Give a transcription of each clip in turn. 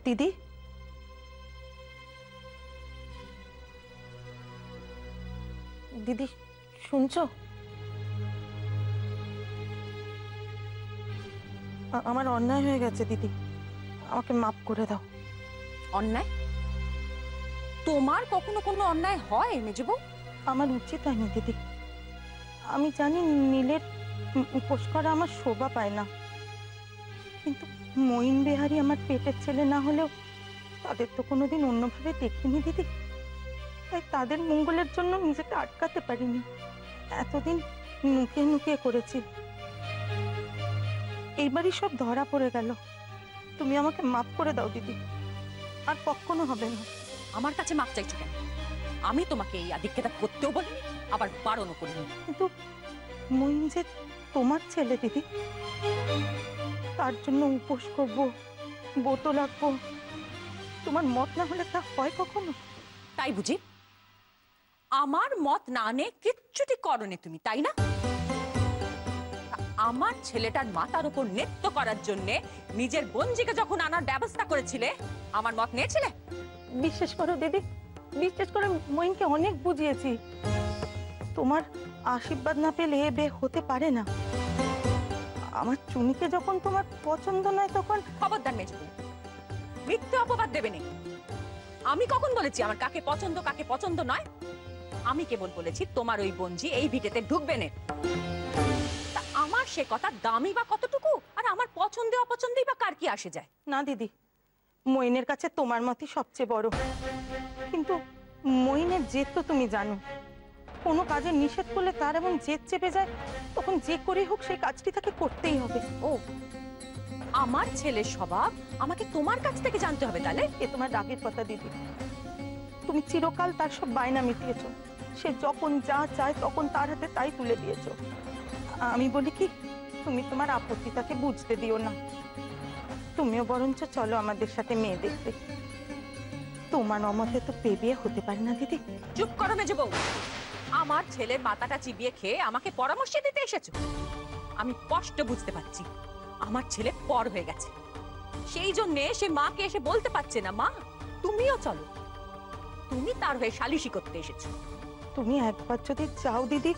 দিদি, দিদি শুনছো? আমার অন্যায় হয়ে গেছে দিদি, আমাকে মাফ করে দাও। অন্যায়? তোমার কখনো কোনো অন্যায় হয় মেজবউ? আমার উচিত হয়নি দিদি। আমি জানি নীলের উপোস করা আমার শোভা পায় না, কিন্তু মঈন বিহারী আমার পেটের ছেলে না হলেও তাদের তো কোনোদিন অন্যভাবে দেখিনি দিদি। তাই তাদের মঙ্গলের জন্য নিজেকে আটকাতে পারিনি, এতদিন নুকিয়ে নুকিয়ে করেছি। এইবারই সব ধরা পড়ে গেল। তুমি আমাকে মাফ করে দাও দিদি, আর কখনো হবে না। আমার কাছে মাপ চাইছো কেন? আমি তোমাকে এই আদিক্ষেতা করতেও বলিনি, আবার বারণও করিনি। কিন্তু মঈন যে তোমার ছেলে দিদি, তার জন্য উপোস করবো, ব্রত রাখবো, তোমার মত না হলে তা হয় কখনো? তাই বুঝি? আমার মত না নে কিচ্ছুটি করনি তুমি, তাই না? আমার ছেলেটার মাথার উপর নৃত্য করার জন্য নিজের বোনজিকে যখন আনার ব্যবস্থা করেছিলে, আমার মত নিয়েছিলে? বিশ্বাস করো দিদি, বিশ্বাস করে মঈনকে অনেক বুঝিয়েছি, তোমার আশীর্বাদ না পেলে এ বিয়ে হতে পারে না। আমার চুনিকে যখন তোমার পছন্দ নয় তখন। খবরদার মেজবউ, মিথ্যে অপবাদ দেবে না। আমি কখন বলেছি আমার কাকে পছন্দ নয়? আমি কেবল বলেছি তোমার ওই বোনজি এই ভিটেতে ঢুকবে না। তা আমার সে কথা দামি বা কতটুকু, আর আমার পছন্দে অপছন্দেই বা কার কি আসে যায়? না দিদি, মঈনের কাছে তোমার মতই সবচেয়ে বড়, কিন্তু মঈনের জেদ তো তুমি জানো। কোনো কাজে নিষেধ করলে তার এবং জেদ চেপে যায়, তখন যে করে হোক সেই কাজটি তাকে করতেই হবে। ও, আমার ছেলের স্বভাব আমাকে তোমার কাছ থেকে জানতে হবে তাহলে? এ তোমার রাগের কথা দিদি, তুমি চিরকাল তার সব বায়না মিটিয়েছ। সে যখন যা চায় তখন তার হাতে তাই তুলে দিয়েছ। আমি বলি কি, তুমি তোমার আপত্তি তাকে বুঝতে দিও না। তুমিও বরঞ্চ চলো আমাদের সাথে মেয়ে দেখতে। তোমার অমতে তো বিয়ে হতে পারে না দিদি। চুপ করো মেজবউ, আমার ছেলের মাথাটা চিবিয়ে খেয়ে আমাকে পরামর্শ দিতে এসেছো? আমি স্পষ্ট বুঝতে পারছি আমার ছেলে পর হয়ে গেছে, সেই জন্য সে মাকে এসে বলতে পারছে না মা তুমিও চলো। তুমি তার হয়ে সালিশি করতে এসেছো। তুমি একবার যদি চাও দিদি,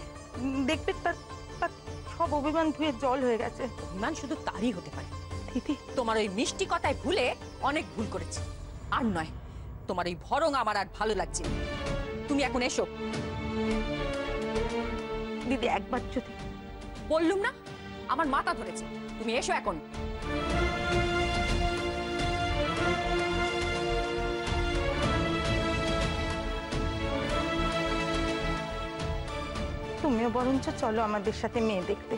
দেখবে তার সব অভিমান ধুয়ে জল হয়ে গেছে। অভিমান শুধু তারই হতে পারে দিদি। তোমার ওই মিষ্টি কথায় ভুলে অনেক ভুল করেছি, আর নয় তোমার ওই ভরং আমার আর ভালো লাগছে। তুমি এখন এসো। দিদি একবার যদি। বললুম না আমার মাথা ধরেছে, তুমি এসো এখন। তুমিও বরঞ্চ চলো আমাদের সাথে মেয়ে দেখতে।